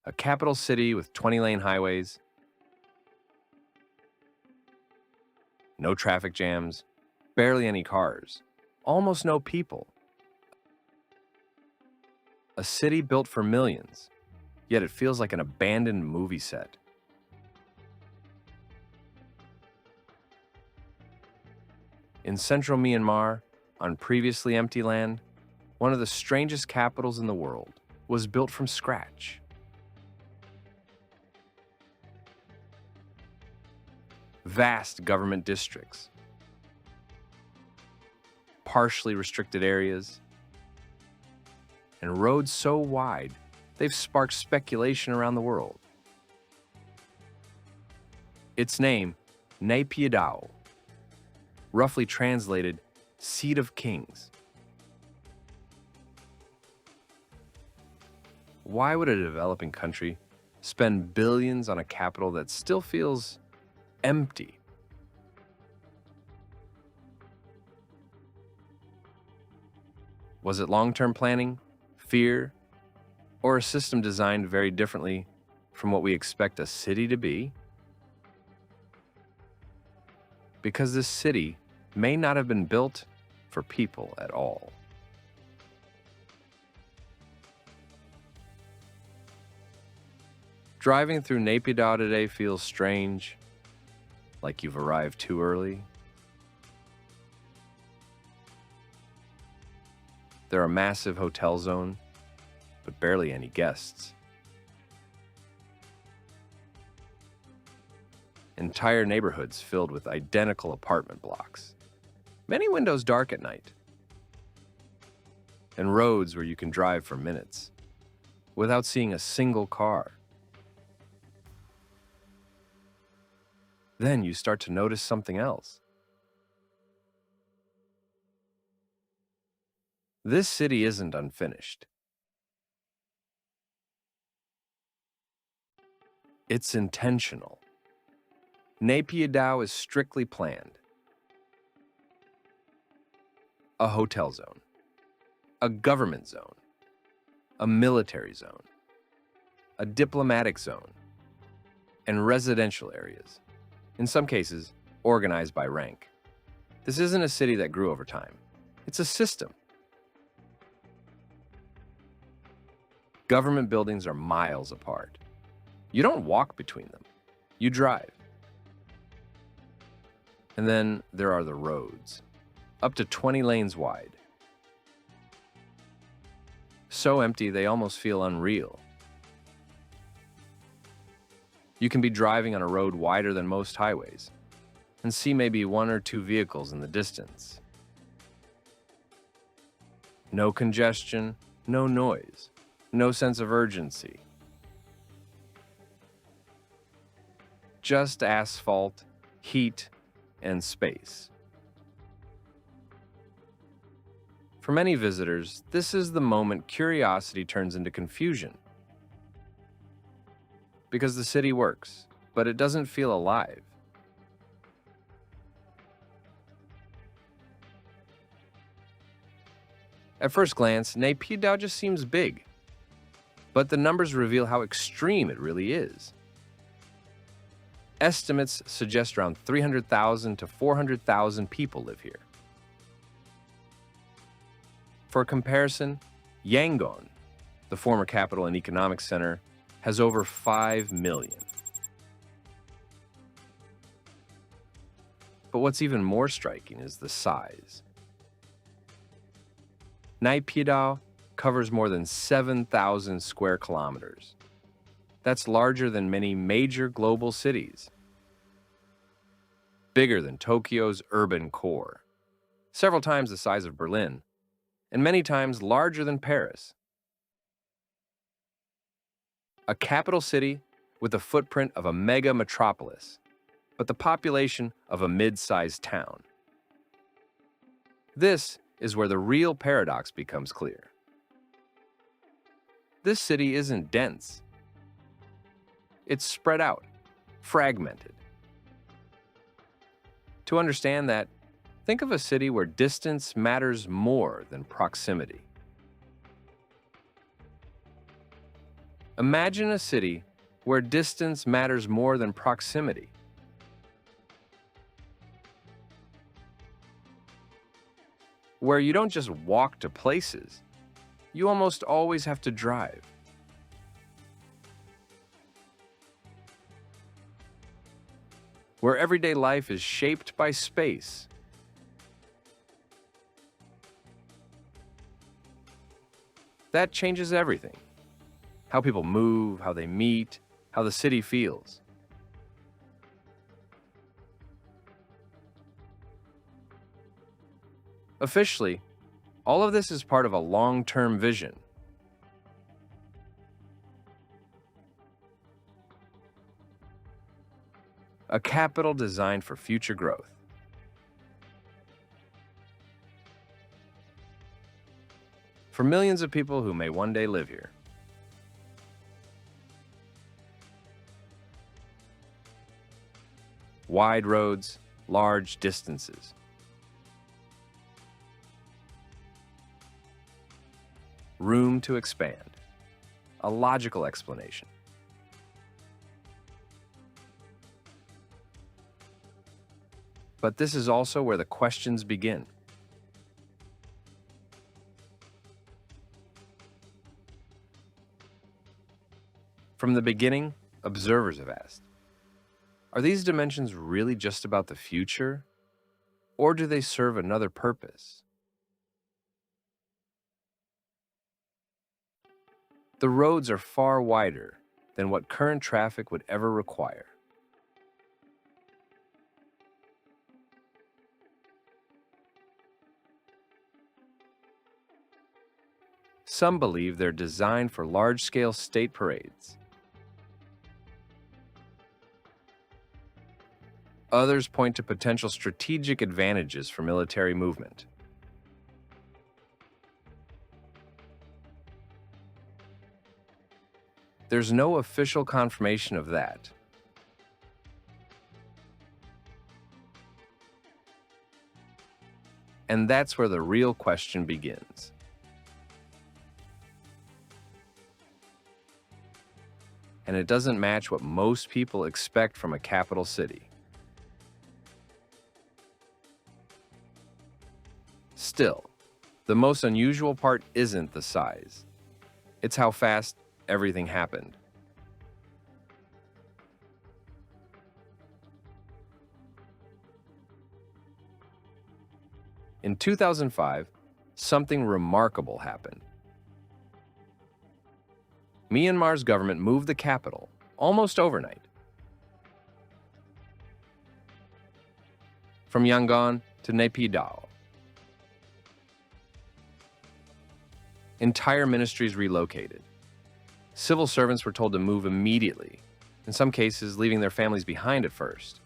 A capital city with 20-lane highways, no traffic jams, barely any cars, almost no people. A city built for millions, yet it feels like an abandoned movie set. In central Myanmar, on previously empty land, one of the strangest capitals in the world was built from scratch. Vast government districts, partially restricted areas, and roads so wide they've sparked speculation around the world. Its name, Naypyidaw, roughly translated, Seat of Kings. Why would a developing country spend billions on a capital that still feels empty? Was it long-term planning, fear, or a system designed very differently from what we expect a city to be? Because this city may not have been built for people at all. Driving through Naypyidaw today feels strange, like you've arrived too early. There are massive hotel zone, but barely any guests. Entire neighborhoods filled with identical apartment blocks. Many windows dark at night. And roads where you can drive for minutes without seeing a single car. Then you start to notice something else. This city isn't unfinished. It's intentional. Naypyidaw is strictly planned. A hotel zone, a government zone, a military zone, a diplomatic zone, and residential areas, in some cases organized by rank. This isn't a city that grew over time. It's a system. Government buildings are miles apart. You don't walk between them. You drive. And then there are the roads, up to 20 lanes wide. So empty they almost feel unreal. You can be driving on a road wider than most highways and see maybe one or two vehicles in the distance. No congestion, no noise, no sense of urgency. Just asphalt, heat, and space. For many visitors, this is the moment curiosity turns into confusion. Because the city works, but it doesn't feel alive. At first glance, Naypyidaw just seems big. But the numbers reveal how extreme it really is. Estimates suggest around 300,000 to 400,000 people live here. For comparison, Yangon, the former capital and economic center, has over 5 million. But what's even more striking is the size. Naypyidaw covers more than 7,000 square kilometers. That's larger than many major global cities. Bigger than Tokyo's urban core, several times the size of Berlin, and many times larger than Paris. A capital city with the footprint of a mega metropolis, but the population of a mid-sized town. This is where the real paradox becomes clear. This city isn't dense. It's spread out, fragmented. To understand that, think of a city where distance matters more than proximity. Imagine a city where distance matters more than proximity. Where you don't just walk to places, you almost always have to drive. Where everyday life is shaped by space. That changes everything. How people move, how they meet, how the city feels. Officially, all of this is part of a long-term vision. A capital designed for future growth. For millions of people who may one day live here. Wide roads, large distances. Room to expand. A logical explanation. But this is also where the questions begin. From the beginning, observers have asked, are these dimensions really just about the future, or do they serve another purpose? The roads are far wider than what current traffic would ever require. Some believe they're designed for large-scale state parades. Others point to potential strategic advantages for military movement. There's no official confirmation of that. And that's where the real question begins. And it doesn't match what most people expect from a capital city. Still, the most unusual part isn't the size. It's how fast everything happened. In 2005, something remarkable happened. Myanmar's government moved the capital almost overnight. From Yangon to Naypyidaw. Entire ministries relocated. Civil servants were told to move immediately, in some cases leaving their families behind at first.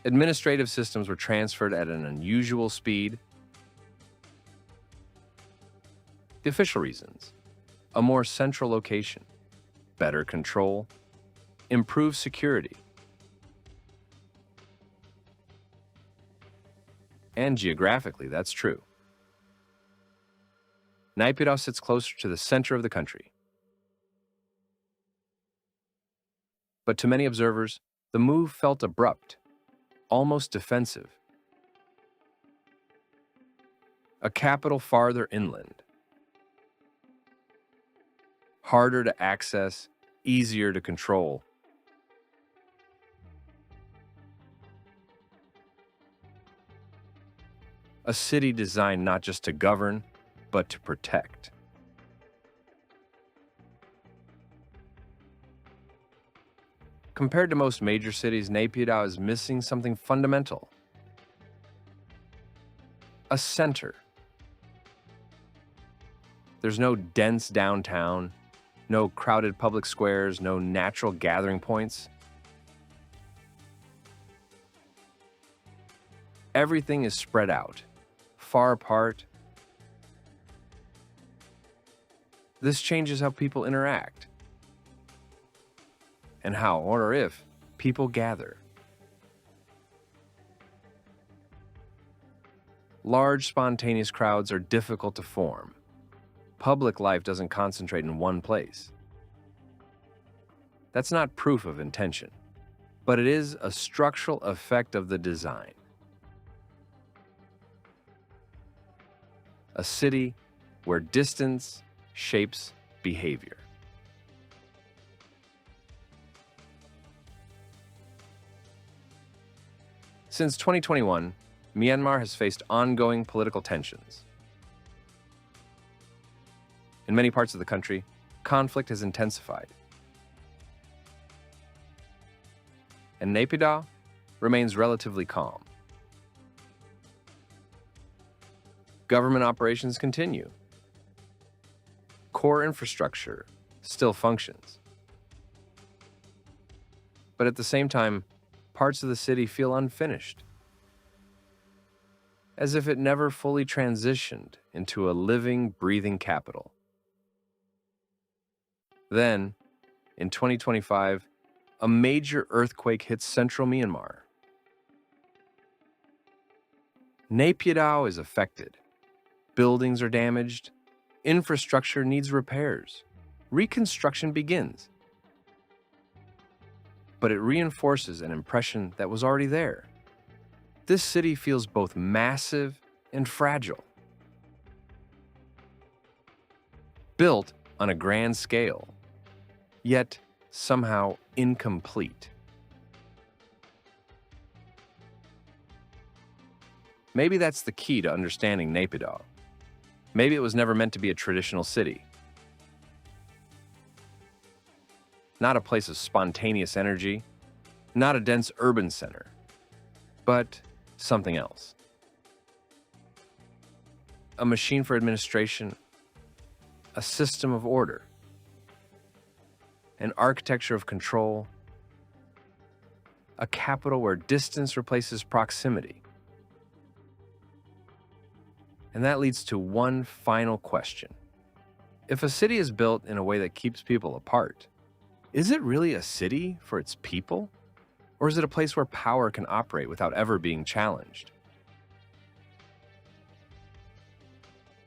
Administrative systems were transferred at an unusual speed. The official reasons: a more central location, better control, improved security, and geographically, that's true. Naypyidaw sits closer to the center of the country. But to many observers, the move felt abrupt, almost defensive. A capital farther inland. Harder to access, easier to control. A city designed not just to govern, but to protect. Compared to most major cities, Naypyidaw is missing something fundamental. A center. There's no dense downtown, no crowded public squares, no natural gathering points. Everything is spread out, far apart. This changes how people interact and how, or if, people gather. Large, spontaneous crowds are difficult to form. Public life doesn't concentrate in one place. That's not proof of intention, but it is a structural effect of the design. A city where distance shapes behavior. Since 2021, Myanmar has faced ongoing political tensions. In many parts of the country, conflict has intensified. And Naypyidaw remains relatively calm. Government operations continue. Core infrastructure still functions. But at the same time, parts of the city feel unfinished, as if it never fully transitioned into a living, breathing capital. Then, in 2025, a major earthquake hits central Myanmar. Naypyidaw is affected. Buildings are damaged. Infrastructure needs repairs. Reconstruction begins. But it reinforces an impression that was already there. This city feels both massive and fragile. Built on a grand scale, yet somehow incomplete. Maybe that's the key to understanding Naypyidaw. Maybe it was never meant to be a traditional city. Not a place of spontaneous energy, not a dense urban center, but something else. A machine for administration, a system of order, an architecture of control, a capital where distance replaces proximity. And that leads to one final question. If a city is built in a way that keeps people apart, is it really a city for its people? Or is it a place where power can operate without ever being challenged?